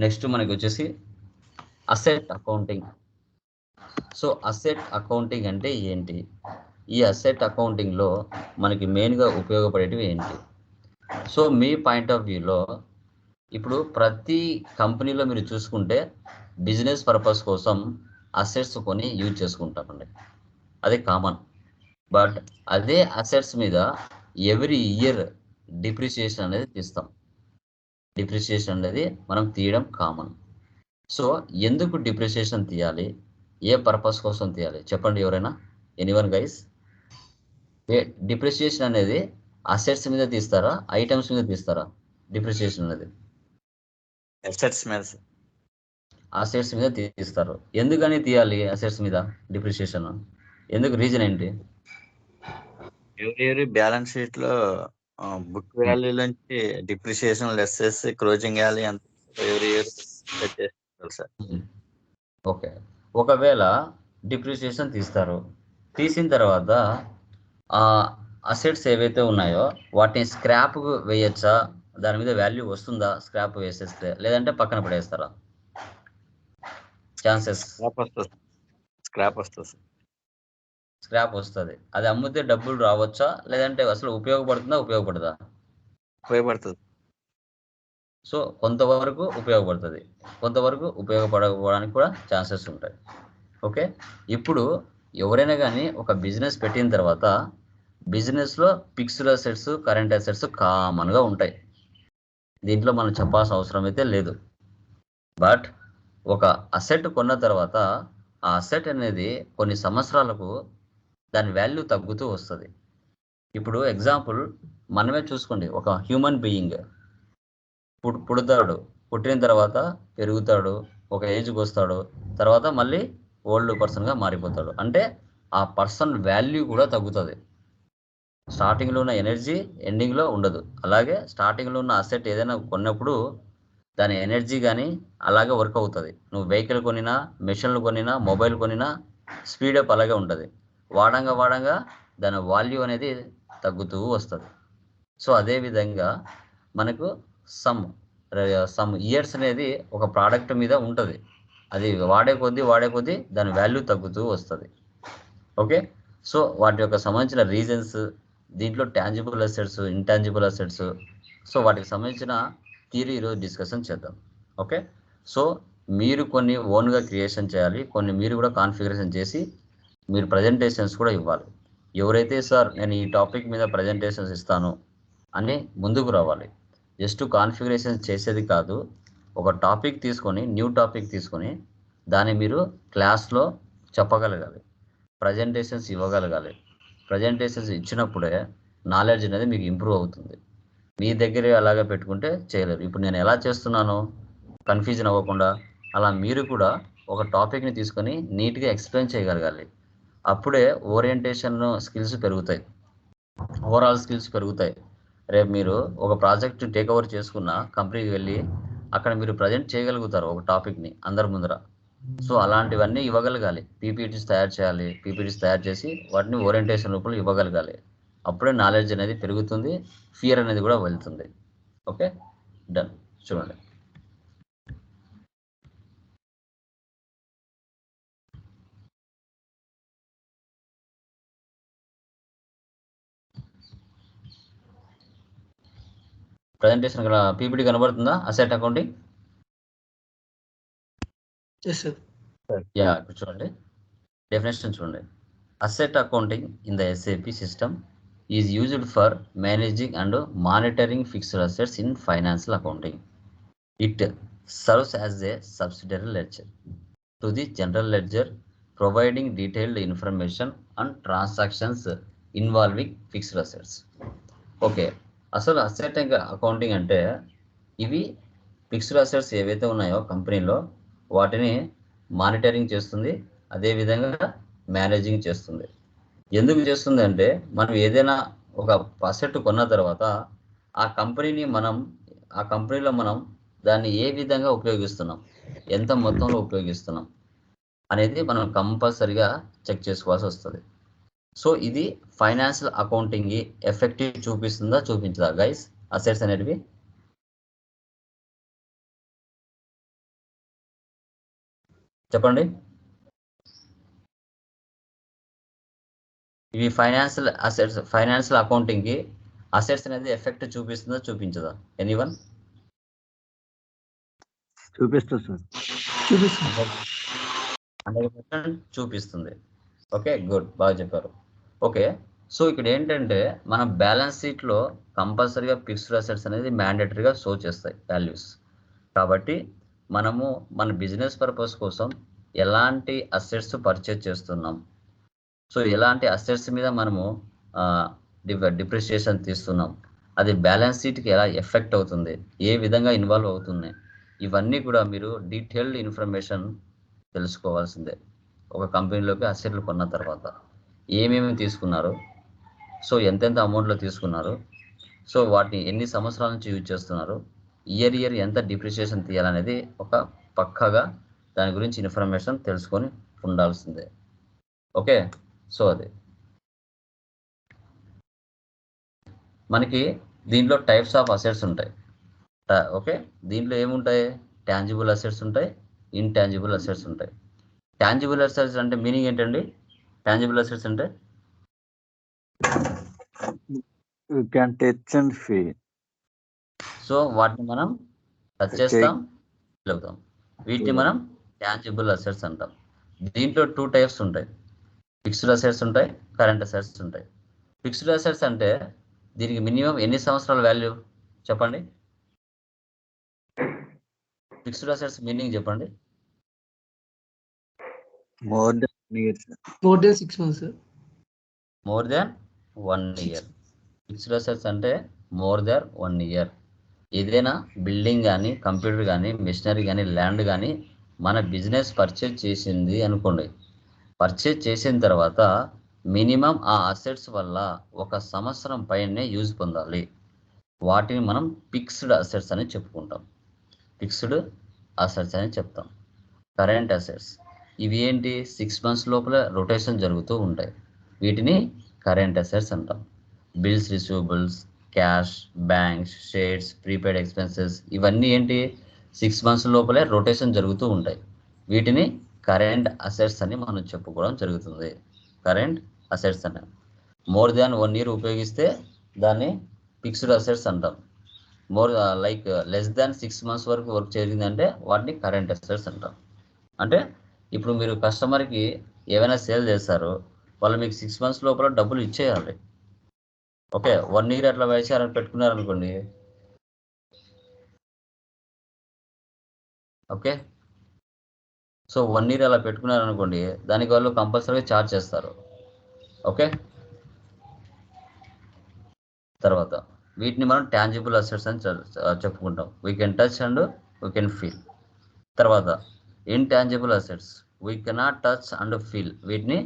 Next మనకి వచ్చేసి asset accounting. So asset accounting అంటే ఏంటి, ఈ అసెట్ అకౌంటింగ్లో మనకి మెయిన్గా ఉపయోగపడేటివి ఏంటి? సో మీ పాయింట్ ఆఫ్ వ్యూలో ఇప్పుడు ప్రతి కంపెనీలో మీరు చూసుకుంటే బిజినెస్ పర్పస్ కోసం అసెట్స్ కొని యూజ్ చేసుకుంటామండి, అది కామన్. బట్ అదే అసెట్స్ మీద ఎవ్రీ ఇయర్ డిప్రిసియేషన్ అనేది తీస్తాం. డిప్రిసియేషన్ అనేది మనం తీయడం కామన్. సో ఎందుకు డిప్రిసియేషన్ తీయాలి, ఏ పర్పస్ కోసం తీయాలి చెప్పండి ఎవరైనా, ఎనీవన్ గైస్? డిప్రిసియేషన్ అనేది అసెట్స్ మీద తీస్తారా, ఐటమ్స్ మీద తీస్తారా? డిప్రిసియేషన్ అనేది అసెట్స్ మీద తీస్తారు. ఎందుకని తీయాలి అసెట్స్ మీద డిప్రిసియేషన్? ఎందుకు, రీజన్ ఏంటి? ఎవ్రీ బ్యాలెన్స్ షీట్ లో బుక్ వాల్యూ నుంచి డిప్రిసియేషన్ లెస్ చేసి క్లోజింగ్ వాల్యూ ఎంత ఎవ్రీ ఇయర్ సార్. ఓకే, ఒకవేళ డిప్రిసియేషన్ తీస్తారు, తీసిన తర్వాత అసెట్స్ ఏవైతే ఉన్నాయో వాటిని స్క్రాప్ వేయచ్చా, దాని మీద వాల్యూ వస్తుందా స్క్రాప్ వేసేస్తే, లేదంటే పక్కన పడేస్తారా? ఛాన్సెస్ స్క్రాప్ వస్తుంది. స్క్రాప్ వస్తుంది, అది అమ్మితే డబ్బులు రావచ్చా, లేదంటే అసలు ఉపయోగపడుతుందా ఉపయోగపడదా? ఉపయోగపడుతుంది. సో కొంతవరకు ఉపయోగపడుతుంది, కొంతవరకు ఉపయోగపడకపోవడానికి కూడా ఛాన్సెస్ ఉంటాయి. ఓకే, ఇప్పుడు ఎవరైనా కానీ ఒక బిజినెస్ పెట్టిన తర్వాత బిజినెస్లో ఫిక్స్డ్ అసెట్స్, కరెంట్ అసెట్స్ కామన్గా ఉంటాయి. దీంట్లో మనం చెప్పాల్సిన అవసరం అయితే లేదు. బట్ ఒక అసెట్ కొన్న తర్వాత ఆ అసెట్ అనేది కొన్ని సంవత్సరాలకు దాని వాల్యూ తగ్గుతూ వస్తుంది. ఇప్పుడు ఎగ్జాంపుల్ మనమే చూసుకోండి, ఒక హ్యూమన్ బీయింగ్ పుడతాడు, పుట్టిన తర్వాత పెరుగుతాడు, ఒక ఏజ్కి వస్తాడు, తర్వాత మళ్ళీ ఓల్డ్ పర్సన్గా మారిపోతాడు. అంటే ఆ పర్సన్ వాల్యూ కూడా తగ్గుతుంది. స్టార్టింగ్లో ఉన్న ఎనర్జీ ఎండింగ్లో ఉండదు. అలాగే స్టార్టింగ్లో ఉన్న అసెట్ ఏదైనా కొన్నప్పుడు దాని ఎనర్జీ కానీ అలాగే వర్క్ అవుతుంది. నువ్వు వెహికల్ కొనినా, మెషిన్లు కొనినా, మొబైల్ కొనినా స్పీడప్ అలాగే ఉంటుంది. వాడంగా దాని వాల్యూ అనేది తగ్గుతూ వస్తుంది. సో అదేవిధంగా మనకు సమ్ ఇయర్స్ అనేది ఒక ప్రోడక్ట్ మీద ఉంటుంది. అది వాడే కొద్దీ దాని వాల్యూ తగ్గుతూ వస్తుంది. ఓకే, సో వాటి యొక్క సంబంధించిన రీజన్స్, దీంట్లో tangible assets, intangible assets, so వాటికి సంబంధించిన థియరీ ఈరోజు డిస్కషన్ చేద్దాం. ఓకే, సో మీరు కొన్ని ఓన్గా క్రియేషన్ చేయాలి, కొన్ని మీరు కూడా కాన్ఫిగరేషన్ చేసి మీరు ప్రజెంటేషన్స్ కూడా ఇవ్వాలి. ఎవరైతే సార్ నేను ఈ టాపిక్ మీద ప్రజెంటేషన్స్ ఇస్తాను అని ముందుకు రావాలి. జస్ట్ కాన్ఫిగరేషన్ చేసేది కాదు, ఒక టాపిక్ తీసుకొని, న్యూ టాపిక్ తీసుకొని దాన్ని మీరు క్లాస్లో చెప్పగలగాలి, ప్రజెంటేషన్స్ ఇవ్వగలగాలి. ప్రజెంటేషన్స్ ఇచ్చినప్పుడే నాలెడ్జ్ అనేది మీకు ఇంప్రూవ్ అవుతుంది. మీ దగ్గరే అలాగే పెట్టుకుంటే చేయలేరు. ఇప్పుడు నేను ఎలా చేస్తున్నానో కన్ఫ్యూజన్ అవ్వకుండా అలా మీరు కూడా ఒక టాపిక్ని తీసుకొని నీట్గా ఎక్స్ప్లెయిన్ చేయగలగాలి. అప్పుడే ఓరియంటేషన్ స్కిల్స్ పెరుగుతాయి, ఓవరాల్ స్కిల్స్ పెరుగుతాయి. రేపు మీరు ఒక ప్రాజెక్ట్ టేక్ ఓవర్ చేసుకున్న కంపెనీకి వెళ్ళి అక్కడ మీరు ప్రజెంట్ చేయగలుగుతారు ఒక టాపిక్ని అందరి ముందర. సో అలాంటివన్నీ ఇవ్వగలగాలి. పీపీటీస్ తయారు చేయాలి, పీపీటీస్ తయారు చేసి వాటిని ఓరియంటేషన్ రూపంలో ఇవ్వగలగాలి. అప్పుడే నాలెడ్జ్ అనేది పెరుగుతుంది, ఫియర్ అనేది కూడా వెళ్తుంది. Okay, done. చూడండి, ప్రజెంటేషన్ పీపీటీ కనబడుతుందా? అసెట్ అకౌంటింగ్, యా, ఇప్పుడు చూడండి, డెఫినేషన్ చూడండి. Asset accounting in the SAP system is used for managing and monitoring fixed assets in financial accounting. It serves as a subsidiary ledger to the general ledger, providing detailed information on transactions involving fixed assets. Okay, అసలు asset accounting అంటే ఇవి fixed assets ఏవైతే ఉన్నాయో కంపెనీలో వాటిని monitoring చేస్తుంది, అదేవిధంగా managing చేస్తుంది. ఎందుకు చేస్తుంది అంటే మనం ఏదైనా ఒక అసెట్ కొన్న తర్వాత ఆ కంపెనీలో మనం దాన్ని ఏ విధంగా ఉపయోగిస్తున్నాం, ఎంత మొత్తంలో ఉపయోగిస్తున్నాం అనేది మనం కంపల్సరిగా చెక్ చేసుకోవాల్సి వస్తుంది. సో ఇది ఫైనాన్షియల్ అకౌంటింగ్ ఎఫెక్టివ్ చూపిస్తుందా చూపించదా గైస్ అసెట్స్ అనేటివి? చెప్పండి. ఇవి ఫైనాన్షియల్ అకౌంటింగ్ కి అసెట్స్ అనేది ఎఫెక్ట్ చూపిస్తుందా చూపించదా? ఎనీవన్? చూపిస్తుంది సార్. చూపిస్తుంది. 100% చూపిస్తుంది. ఓకే, గుడ్, బాగా చెప్పారు. ఓకే, సో ఇక్కడ ఏంటంటే మన బ్యాలెన్స్ షీట్లో కంపల్సరీగా ఫిక్స్డ్ అసెట్స్ అనేది మ్యాండేటరీగా షో చేస్తాయి వాల్యూస్. కాబట్టి మనము మన బిజినెస్ పర్పస్ కోసం ఎలాంటి అసెట్స్ పర్చేజ్ చేస్తున్నాం, సో ఎలాంటి అసెట్స్ మీద మనము డిప్రిసియేషన్ తీస్తున్నాం, అది బ్యాలెన్స్ షీట్కి ఎలా ఎఫెక్ట్ అవుతుంది, ఏ విధంగా ఇన్వాల్వ్ అవుతున్నాయి, ఇవన్నీ కూడా మీరు డీటెయిల్డ్ ఇన్ఫర్మేషన్ తెలుసుకోవాల్సిందే. ఒక కంపెనీలోకి అసెట్లు కొన్న తర్వాత ఏమేమి తీసుకున్నారు, సో ఎంతెంత అమౌంట్లో తీసుకున్నారు, సో వాటిని ఎన్ని సంవత్సరాల నుంచి యూజ్ చేస్తున్నారు, ఇయర్ ఎంత డిప్రిసియేషన్ తీయాలనేది ఒక పక్కాగా దాని గురించి ఇన్ఫర్మేషన్ తెలుసుకొని ఉండాల్సిందే. ఓకే, సో అది మనకి దీంట్లో టైప్స్ ఆఫ్ అసెట్స్ ఉంటాయి. ఓకే, దీంట్లో ఏముంటాయి? టాంజిబుల్ అసెట్స్ ఉంటాయి, ఇంటాంజిబుల్ అసెట్స్ ఉంటాయి. టాంజిబుల్ అసెట్స్ అంటే మీనింగ్ ఏంటండి? టాంజిబుల్ అసెట్స్ అంటే You can touch and feel. So వాటిని మనం టచ్ చేస్తాం, ఫీల్ అవుతాం. వీటిని మనం టాంజిబుల్ అసెట్స్ అంటాం. దీంట్లో 2 టైప్స్ ఉంటాయి. ఫిక్స్డ్ అసెట్స్ ఉంటాయి, కరెంట్ అసెట్స్ ఉంటాయి. ఫిక్స్డ్ అసెట్స్ అంటే దీనికి మినిమం ఎన్ని సంవత్సరాల వాల్యూ చెప్పండి? ఫిక్స్డ్ అసెట్స్ మీనింగ్ చెప్పండి. More than years. More than 6 months, sir. More than 1 year. Fixed assets అంటే మోర్ దాన్ 1 ఇయర్. ఏదైనా బిల్డింగ్ కానీ, కంప్యూటర్ కానీ, మిషనరీ కానీ, ల్యాండ్ కానీ మన బిజినెస్ పర్చేజ్ చేసింది అనుకోండి. పర్చేజ్ చేసిన తర్వాత మినిమం ఆ అసెట్స్ వల్ల 1 సంవత్సరం పైనే యూజ్ పొందాలి. వాటిని మనం ఫిక్స్డ్ అసెట్స్ అని చెప్పుకుంటాం. ఫిక్స్డ్ అసెట్స్ అని చెప్తాం. కరెంట్ అసెట్స్ ఇవి ఏంటి? 6 months లోపల రొటేషన్ జరుగుతూ ఉంటాయి. వీటిని కరెంట్ అసెట్స్ అంటాం. Bills receivables, cash, banks, shares, prepaid expenses ఇవన్నీ ఏంటి? 6 months లోపలే రొటేషన్ జరుగుతూ ఉంటాయి. వీటిని కరెంట్ అసెట్స్ అని మనం చెప్పుకోవడం జరుగుతుంది. కరెంట్ అసెట్స్ అని. మోర్ దాన్ 1 year ఉపయోగిస్తే దాన్ని ఫిక్స్డ్ అసెట్స్ అంటాం. లైక్ లెస్ దాన్ 6 months వరకు వర్క్ జరిగిందంటే వాటిని కరెంట్ అసెట్స్ అంటాం. అంటే ఇప్పుడు మీరు కస్టమర్కి ఏమైనా సేల్ చేస్తారు, వాళ్ళు మీకు 6 months లోపల డబ్బులు ఇచ్చేయాలి. ఓకే, 1 year అట్లా వేసారని పెట్టుకున్నారనుకోండి, ఓకే, సో 1 year అలా పెట్టుకున్నారనుకోండి, దానికి వాళ్ళు కంపల్సరీగా ఛార్జ్ చేస్తారు. ఓకే, తర్వాత వీటిని మనం టాంజిబుల్ అసెట్స్ అని చెప్పుకుంటాం. We can touch and we can feel. తర్వాత intangible assets we cannot touch and feel. వీటిని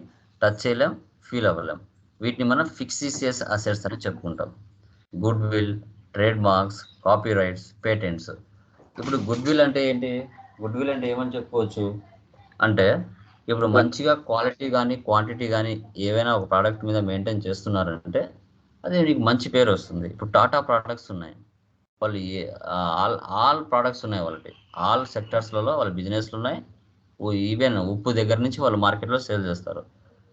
టచ్ చేయలేం, ఫీల్ అవ్వలేం. వీటిని మనం ఫిక్సిషియస్ అసెట్స్ అని చెప్పుకుంటాం. Goodwill, trademarks, copyrights, patents. ఇప్పుడు గుడ్ విల్ అంటే ఏంటి? గుడ్ విల్ అంటే ఏమని చెప్పుకోవచ్చు అంటే, ఇప్పుడు మంచిగా క్వాలిటీ కానీ క్వాంటిటీ కానీ ఏవైనా ఒక ప్రోడక్ట్ మీద మెయింటైన్ చేస్తున్నారంటే అది నీకు మంచి పేరు వస్తుంది. ఇప్పుడు టాటా ప్రోడక్ట్స్ ఉన్నాయి, వాళ్ళు ఆల్ ప్రోడక్ట్స్ ఉన్నాయి వాళ్ళకి, ఆల్ సెక్టర్స్లలో వాళ్ళ బిజినెస్లు ఉన్నాయి. ఈవెన్ ఉప్పు దగ్గర నుంచి వాళ్ళు మార్కెట్లో సేల్ చేస్తారు.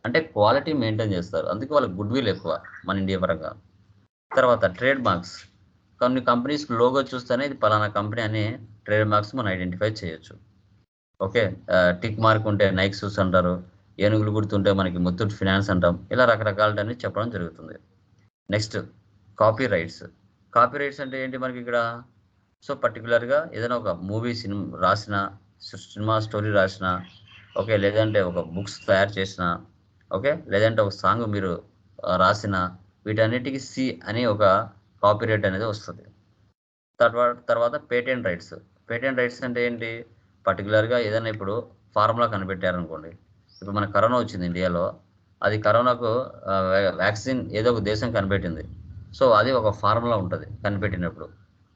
అంటే క్వాలిటీ మెయింటైన్ చేస్తారు, అందుకే వాళ్ళకి గుడ్ విల్ ఎక్కువ మన ఇండియా పరంగా. తర్వాత ట్రేడ్ మార్క్స్. కొన్ని కంపెనీస్ లోగో చూస్తేనే ఇది పలానా కంపెనీ అని ట్రేడ్ మార్క్స్ మనం ఐడెంటిఫై చేయొచ్చు. ఓకే, టిక్ మార్క్ ఉంటే నైక్ షూస్ అంటారు, ఏనుగులు గుర్తుంటే మనకి ముత్తూట్ ఫినాన్స్ అంటాం. ఇలా రకరకాలని చెప్పడం జరుగుతుంది. Next copy rights. Copy rights అంటే ఏంటి మనకి ఇక్కడ? సో పర్టికులర్గా ఏదైనా ఒక మూవీ రాసిన, సినిమా స్టోరీ రాసిన, ఓకే, లేదంటే ఒక బుక్స్ తయారు చేసిన, ఓకే, లేదంటే ఒక సాంగ్ మీరు రాసిన, వీటన్నిటికీ సి అని ఒక కాపీ రైట్ అనేది వస్తుంది. తర్వాత పేటెంట్ రైట్స్. పేటెంట్ రైట్స్ అంటే ఏంటి? పర్టికులర్గా ఏదైనా ఇప్పుడు ఫార్ములా కనిపెట్టారనుకోండి. ఇప్పుడు మన కరోనా వచ్చింది ఇండియాలో, అది కరోనాకు వ్యాక్సిన్ ఏదో ఒక దేశం కనిపెట్టింది. సో అది ఒక ఫార్ములా ఉంటుంది కనిపెట్టినప్పుడు.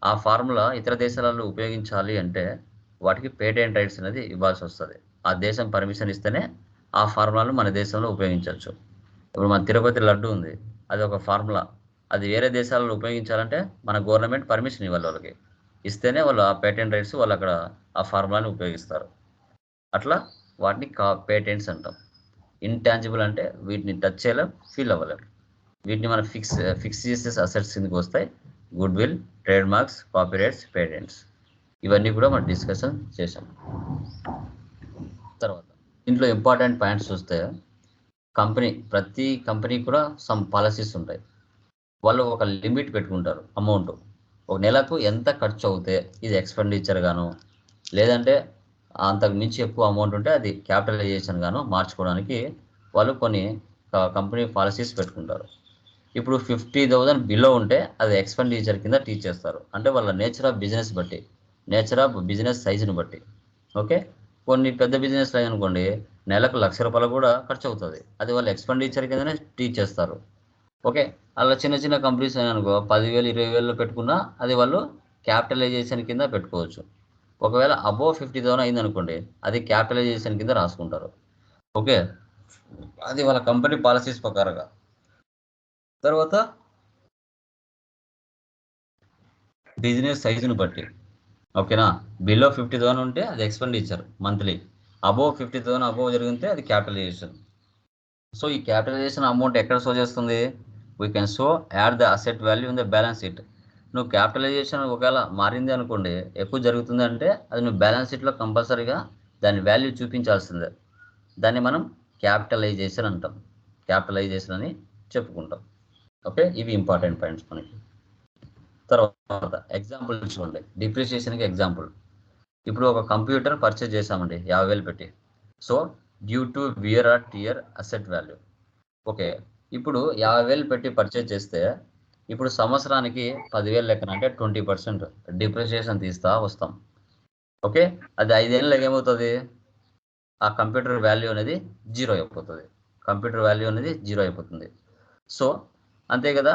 ఆ ఫార్ములా ఇతర దేశాలలో ఉపయోగించాలి అంటే వాటికి పేటెంట్ రైట్స్ అనేది ఇవ్వాల్సి వస్తుంది. ఆ దేశం పర్మిషన్ ఇస్తేనే ఆ ఫార్ములాను మన దేశంలో ఉపయోగించవచ్చు. ఇప్పుడు మన తిరుపతి లడ్డు ఉంది, అది ఒక ఫార్ములా. అది వేరే దేశాలలో ఉపయోగించాలంటే మన గవర్నమెంట్ పర్మిషన్ ఇవ్వాలి వాళ్ళకి, ఇస్తేనే వాళ్ళు ఆ పేటెంట్ రైట్స్ వాళ్ళు అక్కడ ఆ ఫార్ములాని ఉపయోగిస్తారు. అట్లా వాటిని పేటెంట్స్ అంటాం. ఇంటాంజిబుల్ అంటే వీటిని టచ్ చేయలేం, ఫీల్ అవ్వలేం. వీటిని మనం ఫిక్స్ చేసే అసెట్స్ కిందకి వస్తాయి. Good will, trade marks, copyrights, patents, ఇవన్నీ కూడా మనం డిస్కషన్ చేసాం. తర్వాత ఇంట్లో ఇంపార్టెంట్ పాయింట్స్ చూస్తే ప్రతి కంపెనీ కూడా సమ్ పాలసీస్ ఉంటాయి. వాళ్ళు ఒక లిమిట్ పెట్టుకుంటారు, అమౌంట్ ఒక నెలకు ఎంత ఖర్చు అవుతే ఇది ఎక్స్పెండిచర్ గాను, లేదంటే అంతకు మించి ఎక్కువ అమౌంట్ ఉంటే అది క్యాపిటలైజేషన్ గాను మార్చుకోవడానికి వాళ్ళు కొన్ని కంపెనీ పాలసీస్ పెట్టుకుంటారు. ఇప్పుడు 50,000 బిలో ఉంటే అది ఎక్స్పెండిచర్ కింద టీచ్ చేస్తారు. అంటే వాళ్ళ నేచర్ ఆఫ్ బిజినెస్ బట్టి, నేచర్ ఆఫ్ బిజినెస్ సైజుని బట్టి. ఓకే, కొన్ని పెద్ద బిజినెస్ అయ్యి అనుకోండి నెలకు ₹1,00,000 కూడా ఖర్చు అవుతుంది, అది వాళ్ళు ఎక్స్పెండిచర్ కిందనే టీచ్ చేస్తారు. ఓకే, అలా చిన్న చిన్న కంపెనీస్ అనుకో 10,000 20,000 పెట్టుకున్నా అది వాళ్ళు క్యాపిటలైజేషన్ కింద పెట్టుకోవచ్చు. ఒకవేళ అబోవ్ 50,000 అయింది అనుకోండి అది క్యాపిటలైజేషన్ కింద రాసుకుంటారు. ఓకే, అది వాళ్ళ కంపెనీ పాలసీస్ ప్రకారంగా. తర్వాత బిజినెస్ సైజుని బట్టి, ఓకేనా, బిలో 50,000 ఉంటే అది ఎక్స్పెండిచర్ మంత్లీ, అబోవ్ 50,000 అబోవ్ జరిగితే అది క్యాపిటలైజేషన్. సో ఈ క్యాపిటలైజేషన్ అమౌంట్ ఎక్కడ షో చేస్తుంది? We can show add the asset value in the balance sheet. నువ్వు క్యాపిటలైజేషన్ ఒకవేళ మారింది అనుకోండి, ఎక్కువ జరుగుతుంది అంటే అది నువ్వు బ్యాలెన్స్ షీట్లో కంపల్సరీగా దాని వాల్యూ చూపించాల్సిందే. దాన్ని మనం క్యాపిటలైజేషన్ అంటాం, క్యాపిటలైజేషన్ అని చెప్పుకుంటాం. ఓకే, ఇవి ఇంపార్టెంట్ పాయింట్స్ మనకి. తర్వాత ఎగ్జాంపుల్ చూడండి, డిప్రిసియేషన్కి ఎగ్జాంపుల్. ఇప్పుడు ఒక కంప్యూటర్ పర్చేజ్ చేసామండి 50,000 పెట్టి. So due to wear or tear asset value. Okay, ఇప్పుడు 50,000 పెట్టి పర్చేజ్ చేస్తే ఇప్పుడు సంవత్సరానికి 10,000 లెక్కన అంటే 20% డిప్రిసియేషన్ తీస్తా వస్తాం. ఓకే, అది 5 ఏళ్ళకి ఏమవుతుంది? ఆ కంప్యూటర్ వాల్యూ అనేది జీరో అయిపోతుంది. కంప్యూటర్ వాల్యూ అనేది జీరో అయిపోతుంది. సో అంతే కదా,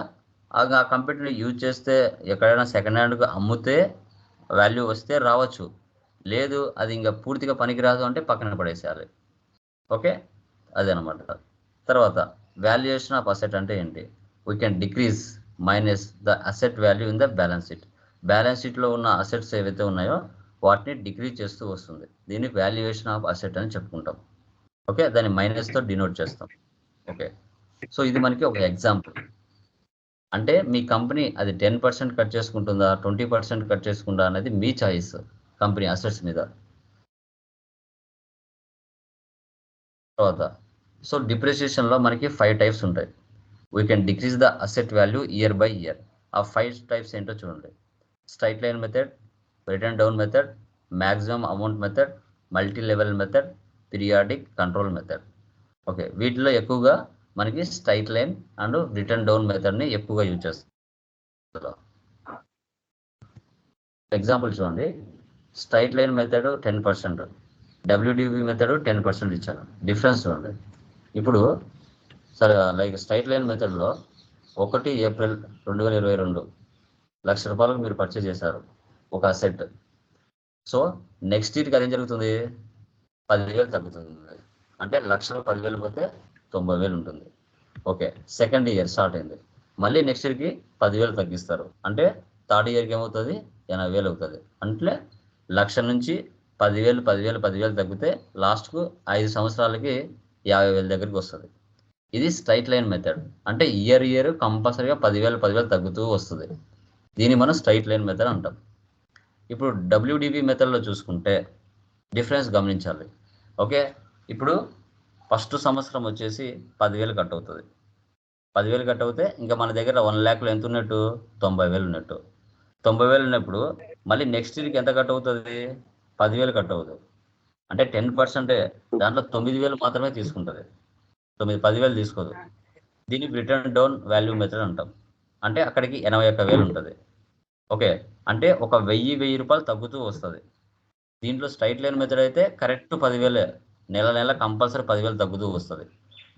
ఆ కంప్యూటర్ని యూజ్ చేస్తే ఎక్కడైనా సెకండ్ హ్యాండ్గా అమ్మితే వాల్యూ వస్తే రావచ్చు, లేదు అది ఇంకా పూర్తిగా పనికిరాదు అంటే పక్కన పడేసేయాలి. ఓకే, అదనమాట. తర్వాత వాల్యుయేషన్ ఆఫ్ అసెట్ అంటే ఏంటి? We can decrease minus the asset value in the balance sheet. Balance షీట్లో ఉన్న అసెట్స్ ఏవైతే ఉన్నాయో వాటిని డిక్రీజ్ చేస్తూ వస్తుంది. దీన్ని వాల్యుయేషన్ ఆఫ్ అసెట్ అని చెప్పుకుంటాం. ఓకే, దాన్ని మైనస్తో డినోట్ చేస్తాం. ఓకే, సో ఇది మనకి ఒక ఎగ్జాంపుల్. అంటే మీ కంపెనీ అది 10% కట్ చేసుకుంటుందా, 20% కట్ చేసుకుంటా అనేది మీ చాయిస్ కంపెనీ అసెట్స్ మీద. తర్వాత సో డిప్రిసియేషన్లో మనకి 5 టైప్స్ ఉంటాయి. We can decrease the asset value year by year. ఆ 5 టైప్స్ ఏంటో చూడండి. Straight line method, written down method, maximum amount method, multi level method, periodic control method. Okay, వీటిలో ఎక్కువగా మనకి straight line and written down మెథడ్ని ఎక్కువగా use చేస్తాం. Example చూడండి, straight line method 10%, WDB method 10% ఇచ్చాను. డిఫరెన్స్ చూడండి. ఇప్పుడు సరే లైక్ స్ట్రైట్ లైన్ మెథడ్లో 1 ఏప్రిల్ 2022 ₹1,00,000 మీరు పర్చేజ్ చేశారు ఒక అసెట్. సో నెక్స్ట్ ఇయర్కి అదేం జరుగుతుంది? 10,000 తగ్గుతుంది. అంటే 1,00,000 10,000 పోతే 90,000 ఉంటుంది. ఓకే, సెకండ్ ఇయర్ స్టార్ట్ అయింది, మళ్ళీ నెక్స్ట్ ఇయర్కి 10,000 తగ్గిస్తారు. అంటే థర్డ్ ఇయర్కి ఏమవుతుంది? 80,000 అవుతుంది. అంటే 1,00,000 నుంచి 10,000 10,000 10,000 తగ్గితే లాస్ట్కు 5 సంవత్సరాలకి 50,000 దగ్గరికి వస్తుంది. ఇది స్ట్రైట్ లైన్ మెథడ్. అంటే ఇయర్ కంపల్సరీగా 10,000 10,000 తగ్గుతూ వస్తుంది. దీన్ని మనం స్ట్రైట్ లైన్ మెథడ్ అంటాం. ఇప్పుడు డబ్ల్యూడిబి మెథడ్లో చూసుకుంటే డిఫరెన్స్ గమనించాలి. ఓకే, ఇప్పుడు ఫస్ట్ సంవత్సరం వచ్చేసి 10,000 కట్ అవుతుంది. 10,000 కట్ అవుతే ఇంకా మన దగ్గర 1,00,000లో ఎంత ఉన్నట్టు? 90,000 ఉన్నట్టు. 90,000 ఉన్నప్పుడు మళ్ళీ నెక్స్ట్ ఇయర్కి ఎంత కట్ అవుతుంది? 10,000 కట్ అవుతుంది. అంటే 10%, దాంట్లో 9,000 మాత్రమే తీసుకుంటుంది, 10,000 తీసుకోదు. దీన్ని రిటర్న్ డౌన్ వాల్యూ మెథడ్ అంటాం. అంటే అక్కడికి 81,000 ఉంటుంది. ఓకే, అంటే ఒక 1,000 రూపాయలు తగ్గుతూ వస్తుంది. దీంట్లో స్ట్రైట్ లైన్ మెథడ్ అయితే కరెక్ట్ 10,000 నెల కంపల్సరీ 10,000 తగ్గుతూ వస్తుంది.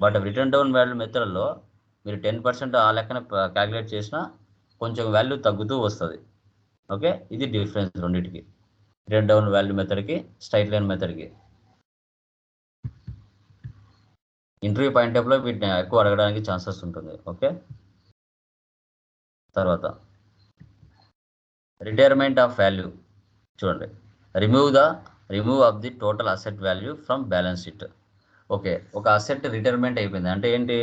బట్ రిటర్న్ డౌన్ వాల్యూ మెథడ్లో మీరు 10% ఆ లెక్కన క్యాలిక్యులేట్ చేసినా కొంచెం వాల్యూ తగ్గుతూ వస్తుంది. ఓకే, ఇది డిఫరెన్స్ రెండింటికి, రిటర్న్ డౌన్ వాల్యూ మెథడ్కి స్ట్రైట్ లైన్ మెథడ్కి. ఇంటర్వ్యూ పాయింట్ ఆఫ్లో వీటిని ఎక్కువ అడగడానికి ఛాన్సెస్ ఉంటుంది. ఓకే, తర్వాత రిటైర్మెంట్ ఆఫ్ వాల్యూ చూడండి. Remove the remove of the total asset value from balance sheet. Okay, ఒక అసెట్ రిటైర్మెంట్ అయిపోయింది అంటే ఏంటి,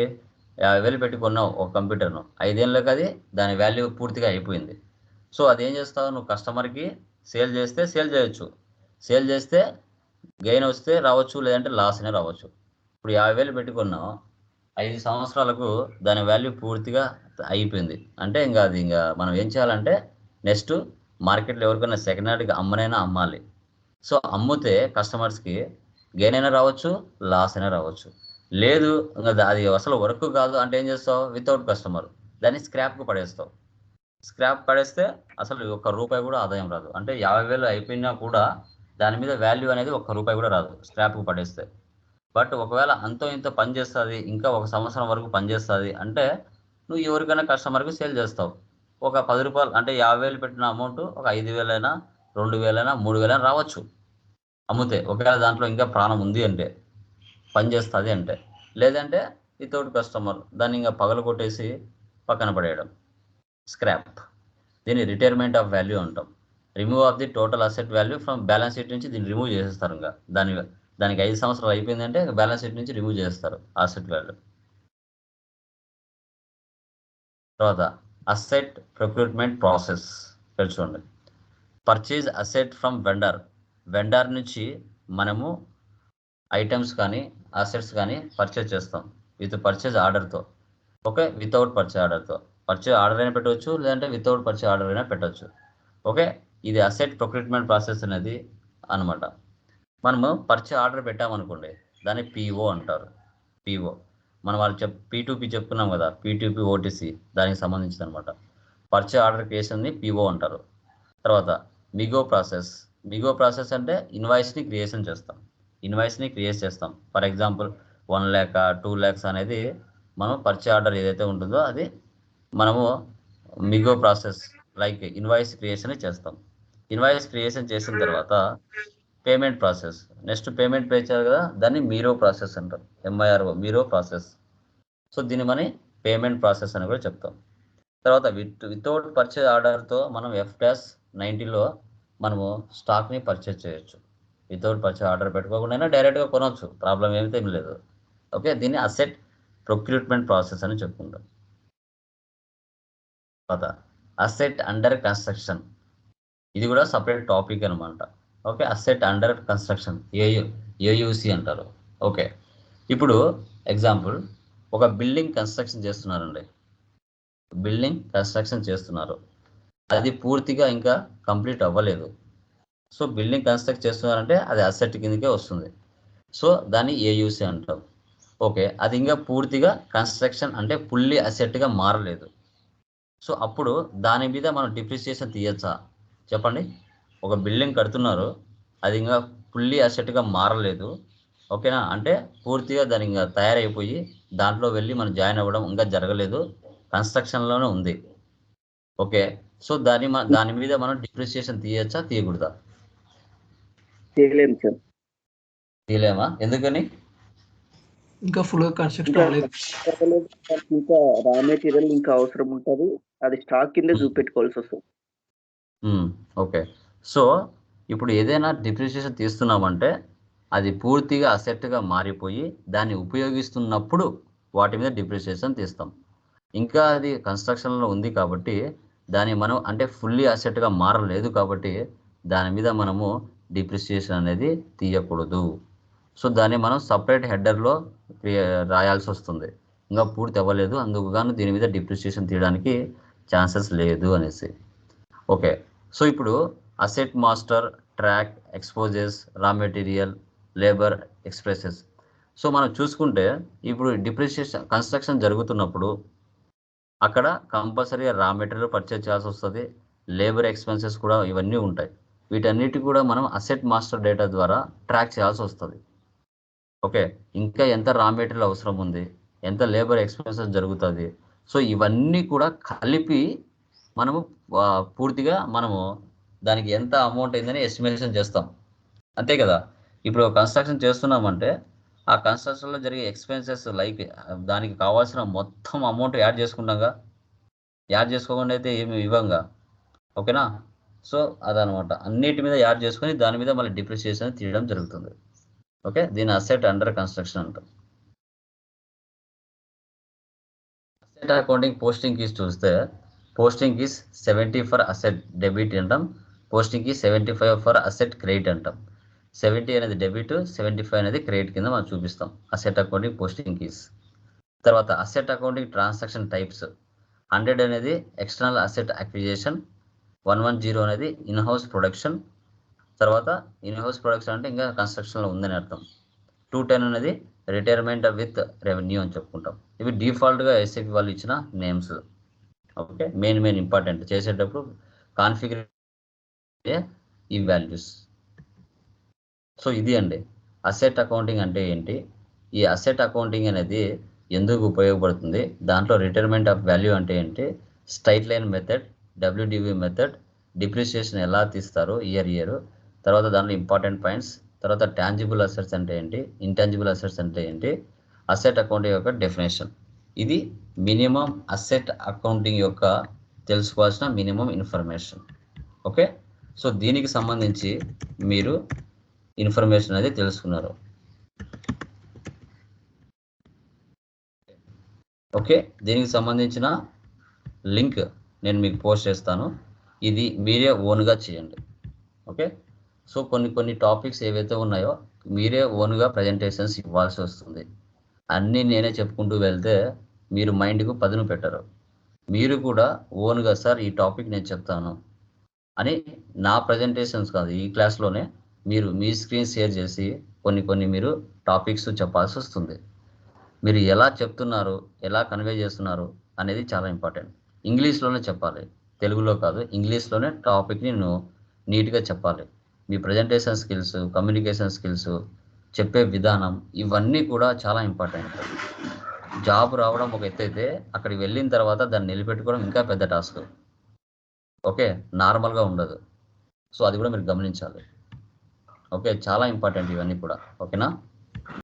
50,000 పెట్టి కొన్నావు ఒక కంప్యూటర్ను, 5 ఏళ్ళకి అది దాని వాల్యూ పూర్తిగా అయిపోయింది. సో అదేం చేస్తావు, నువ్వు కస్టమర్కి సేల్ చేస్తే సేల్ చేయొచ్చు, సేల్ చేస్తే గెయిన్ వస్తే రావచ్చు, లేదంటే లాస్ అనే రావచ్చు. ఇప్పుడు 50,000 పెట్టుకున్నావు, 5 సంవత్సరాలకు దాని వాల్యూ పూర్తిగా అయిపోయింది అంటే ఇంకా అది ఇంకా మనం ఏం చేయాలంటే నెక్స్ట్ మార్కెట్లో ఎవరికైనా సెకండ్ హ్యాండ్కి అమ్మనైనా అమ్మాలి. సో అమ్మితే కస్టమర్స్కి గెయిన్ అయినా రావచ్చు, లాస్ అయినా రావచ్చు. లేదు ఇంకా అది అసలు వర్క్ కాదు అంటే ఏం చేస్తావు, వితౌట్ కస్టమర్ దాన్ని స్క్రాప్కి పడేస్తావు. స్క్రాప్ పడేస్తే అసలు ₹1 కూడా ఆదాయం రాదు. అంటే 50,000 అయిపోయినా కూడా దాని మీద వాల్యూ అనేది ₹1 కూడా రాదు స్క్రాప్కి పడేస్తే. బట్ ఒకవేళ అంతో ఇంత పని చేస్తుంది, ఇంకా 1 సంవత్సరం వరకు పనిచేస్తుంది అంటే నువ్వు ఎవరికైనా కస్టమర్కి సేల్ చేస్తావు. ఒక ₹10 అంటే 50,000 పెట్టిన అమౌంట్ ఒక 5,000 అయినా, 2,000 అయినా, 3,000 అయినా రావచ్చు అమ్మితే. ఒకవేళ దాంట్లో ఇంకా ప్రాణం ఉంది అంటే, పని చేస్తుంది అంటే. లేదంటే వితౌట్ కస్టమర్ దాన్ని ఇంకా పగలు కొట్టేసి పక్కన పడేయడం, స్క్రాప్. దీన్ని రిటైర్మెంట్ ఆఫ్ వాల్యూ అంటాం. Remove of the total asset value from balance sheet నుంచి దీన్ని రిమూవ్ చేసేస్తారు. ఇంకా దానికి 5 సంవత్సరాలు అయిపోయిందంటే బ్యాలెన్స్ షీట్ నుంచి రిమూవ్ చేస్తారు అసెట్ వాల్యూ. తర్వాత అసెట్ ప్రొక్యూర్మెంట్ ప్రాసెస్ చూడండి. పర్చేజ్ అసెట్ ఫ్రమ్ వెండర్ నుంచి మనము ఐటమ్స్ కానీ అసెట్స్ కానీ పర్చేజ్ చేస్తాం విత్ పర్చేజ్ ఆర్డర్తో. ఓకే, వితౌట్ పర్చేజ్ ఆర్డర్తో. పర్చేజ్ ఆర్డర్ అయినా పెట్టవచ్చు, లేదంటే వితౌట్ పర్చేజ్ ఆర్డర్ అయినా పెట్టవచ్చు. ఓకే, ఇది అసెట్ ప్రొక్యూర్మెంట్ ప్రాసెస్ అనేది అనమాట. మనము పర్చేజ్ ఆర్డర్ పెట్టామనుకోండి, దాన్ని పిఓ అంటారు. పిఓ మనం వాళ్ళు P2P చెప్పుకున్నాం కదా, P2P OTC దానికి సంబంధించింది అనమాట. పర్చేజ్ ఆర్డర్ క్రియేషన్ని పిఓ అంటారు. తర్వాత మిగో ప్రాసెస్ అంటే ఇన్వాయిస్ని క్రియేట్ చేస్తాం. ఫర్ ఎగ్జాంపుల్ 1 lakh 2 lakhs అనేది మనం పర్చేజ్ ఆర్డర్ ఏదైతే ఉంటుందో అది మనము MIGO process like invoice creation చేస్తాం. ఇన్వాయిస్ క్రియేషన్ చేసిన తర్వాత payment process, next payment pay చేయాలి కదా, దాన్ని మీరో ప్రాసెస్ అంటారు. MIRO MIRO process. సో దీన్ని మనం పేమెంట్ ప్రాసెస్ అని కూడా చెప్తాం. తర్వాత వితౌట్ పర్చేజ్ ఆర్డర్తో మనం F-90లో మనము స్టాక్ని పర్చేజ్ చేయొచ్చు. వితౌట్ పర్చేజ్ ఆర్డర్ పెట్టుకోకుండా డైరెక్ట్గా కొనవచ్చు, ప్రాబ్లం ఏం లేదు. ఓకే, దీన్ని అసెట్ ప్రొక్యూర్మెంట్ ప్రాసెస్ అని చెప్పుకుంటాం. తర్వాత అసెట్ అండర్ కన్స్ట్రక్షన్, ఇది కూడా సపరేట్ టాపిక్ అనమాట. Okay, asset under construction AUC అంటారు. ఓకే, ఇప్పుడు ఎగ్జాంపుల్ ఒక బిల్డింగ్ కన్స్ట్రక్షన్ చేస్తున్నారు, అది పూర్తిగా ఇంకా కంప్లీట్ అవ్వలేదు. సో బిల్డింగ్ కన్స్ట్రక్ట్ చేస్తున్నారంటే అది అసెట్ కిందకే వస్తుంది. సో దాన్ని AUC అంటాం. ఓకే, అది ఇంకా పూర్తిగా కన్స్ట్రక్షన్ అంటే ఫుల్లీ అసెట్గా మారలేదు. సో అప్పుడు దాని మీద మనం డిప్రిసియేషన్ తీయచ్చా చెప్పండి. ఒక బిల్డింగ్ కడుతున్నారు, అది ఇంకా ఫుల్లీ అసెట్గా మారలేదు. ఓకేనా, అంటే పూర్తిగా దాని ఇంకా తయారైపోయి దాంట్లో వెళ్ళి మనం జాయిన్ అవ్వడం ఇంకా జరగలేదు, కన్స్ట్రక్షన్లోనే ఉంది. ఓకే, సో దాని మీద మనం డిప్రిసియేషన్ తీయచ్చా తీయకూడదా? చేయలేము సార్. తీయలేమా? ఎందుకని? ఇంకా ఫుల్ గా కన్స్ట్రక్షన్ అవ్వలేదు. ఇంకా రా మెటీరియల్ ఇంకా అవసరం ఉంటుంది, అది స్టాక్ కింద చూపెట్టుకోవాల్సి వస్తుంది. ఓకే, సో ఇప్పుడు ఏదైనా డిప్రిసియేషన్ తీస్తున్నామంటే అది పూర్తిగా అసెట్గా మారిపోయి దాన్ని ఉపయోగిస్తున్నప్పుడు వాటి మీద డిప్రిసియేషన్ తీస్తాం. ఇంకా అది కన్స్ట్రక్షన్లో ఉంది కాబట్టి దాన్ని మనం అంటే ఫుల్లీ అసెట్గా మారలేదు కాబట్టి దాని మీద మనము డిప్రిసియేషన్ అనేది తీయకూడదు. సో దాన్ని మనం సపరేట్ హెడర్లో రాయాల్సి వస్తుంది, ఇంకా పూర్తి అవ్వలేదు అందుకు గాను దీని మీద డిప్రిసియేషన్ తీయడానికి ఛాన్సెస్ లేదు అనేసి. ఓకే, సో ఇప్పుడు asset master, track, exposes, raw material, labour expresses. So మనం చూసుకుంటే ఇప్పుడు డిప్రిసియేషన్ కన్స్ట్రక్షన్ జరుగుతున్నప్పుడు అక్కడ కంపల్సరీగా రా మెటీరియల్ పర్చేజ్ చేయాల్సి వస్తుంది, లేబర్ ఎక్స్పెన్సెస్ కూడా ఇవన్నీ ఉంటాయి. వీటన్నిటి కూడా మనం అసెట్ మాస్టర్ డేటా ద్వారా ట్రాక్ చేయాల్సి వస్తుంది. ఓకే, ఇంకా ఎంత రా మెటీరియల్ అవసరం ఉంది, ఎంత లేబర్ ఎక్స్పెన్సెస్ జరుగుతుంది, సో ఇవన్నీ కూడా కలిపి మనము పూర్తిగా మనము దానికి ఎంత అమౌంట్ అయిందని ఎస్టిమేషన్ చేస్తాం, అంతే కదా. ఇప్పుడు కన్స్ట్రక్షన్ చేస్తున్నామంటే ఆ కన్స్ట్రక్షన్లో జరిగే ఎక్స్పెన్సెస్ లైక్ దానికి కావాల్సిన మొత్తం అమౌంట్ యాడ్ చేసుకుంటాంగా, యాడ్ చేసుకోకుండా అయితే ఏమి ఇవ్వంగా. ఓకేనా, సో అదనమాట, అన్నిటి మీద యాడ్ చేసుకొని దాని మీద మళ్ళీ డిప్రిసియేషన్ తీయడం జరుగుతుంది. ఓకే, దీని అసెట్ అండర్ కన్స్ట్రక్షన్ అంటాం. అసెట్ అకౌంటింగ్ పోస్టింగ్ కీస్ చూస్తే posting keys 70 for asset debit అంటాం, posting key 75 for asset credit అంటాం. 70 అనేది డెబిట్, 75 అనేది క్రెడిట్ కింద మనం చూపిస్తాం అసెట్ అకౌంటింగ్ పోస్టింగ్ కీస్. తర్వాత అసెట్ అకౌంటింగ్ ట్రాన్సాక్షన్ టైప్స్. 100 అనేది ఎక్స్టర్నల్ అసెట్ అక్విజిషన్, 110 అనేది ఇన్హౌస్ ప్రొడక్షన్. తర్వాత ఇన్హౌస్ ప్రొడక్షన్ అంటే ఇంకా కన్స్ట్రక్షన్లో ఉందని అర్థం. 210 అనేది రిటైర్మెంట్ విత్ రెవెన్యూ అని చెప్పుకుంటాం. ఇవి డిఫాల్ట్గా ఎస్ఏపి వాళ్ళు ఇచ్చిన నేమ్స్. ఓకే, మెయిన్ ఇంపార్టెంట్ చేసేటప్పుడు కాన్ఫిగర్ ఈ వాల్యూస్. సో ఇది అండి అసెట్ అకౌంటింగ్ అంటే ఏంటి, ఈ అసెట్ అకౌంటింగ్ అనేది ఎందుకు ఉపయోగపడుతుంది, దాంట్లో రిటైర్మెంట్ ఆఫ్ వాల్యూ అంటే ఏంటి, straight line method, WDV method, depreciation ఎలా తీస్తారు ఇయర్, తర్వాత దాంట్లో ఇంపార్టెంట్ పాయింట్స్, తర్వాత టాంజిబుల్ అసెట్స్ అంటే ఏంటి, ఇంటాంజిబుల్ అసెట్స్ అంటే ఏంటి, అసెట్ అకౌంటింగ్ యొక్క డెఫినేషన్. ఇది మినిమం అసెట్ అకౌంటింగ్ యొక్క తెలుసుకోవాల్సిన మినిమం ఇన్ఫర్మేషన్. ఓకే, సో దీనికి సంబంధించి మీరు ఇన్ఫర్మేషన్ అనేది తెలుసుకున్నారు. ఓకే, దీనికి సంబంధించిన లింక్ నేను మీకు పోస్ట్ చేస్తాను, ఇది మీరే ఓన్గా చేయండి. ఓకే, సో కొన్ని టాపిక్స్ ఏవైతే ఉన్నాయో మీరే ఓన్గా ప్రజెంటేషన్స్ ఇవ్వాల్సి వస్తుంది. అన్నీ నేనే చెప్పుకుంటూ వెళ్తే మీరు మైండ్కు పదును పెట్టరు. మీరు కూడా ఓన్గా సార్ ఈ టాపిక్ నేను చెప్తాను అని నా ప్రజెంటేషన్స్ కాదు, ఈ క్లాస్లోనే మీరు మీ స్క్రీన్ షేర్ చేసి కొన్ని మీరు టాపిక్స్ చెప్పాల్సి వస్తుంది. మీరు ఎలా చెప్తున్నారు, ఎలా కన్వే చేస్తున్నారు అనేది చాలా ఇంపార్టెంట్. ఇంగ్లీష్లోనే చెప్పాలి, తెలుగులో కాదు, ఇంగ్లీష్లోనే టాపిక్ని నేను నీట్గా చెప్పాలి. మీ ప్రజెంటేషన్ స్కిల్స్, కమ్యూనికేషన్ స్కిల్స్, చెప్పే విధానం, ఇవన్నీ కూడా చాలా ఇంపార్టెంట్. జాబ్ రావడం ఒక ఎత్తు అయితే అక్కడికి వెళ్ళిన తర్వాత దాన్ని నిలబెట్టుకోవడం ఇంకా పెద్ద టాస్క్. ఓకే, నార్మల్గా ఉండదు. సో అది కూడా మీరు గమనించాలి. ఓకే, చాలా ఇంపార్టెంట్ ఇవన్నీ కూడా. ఓకేనా?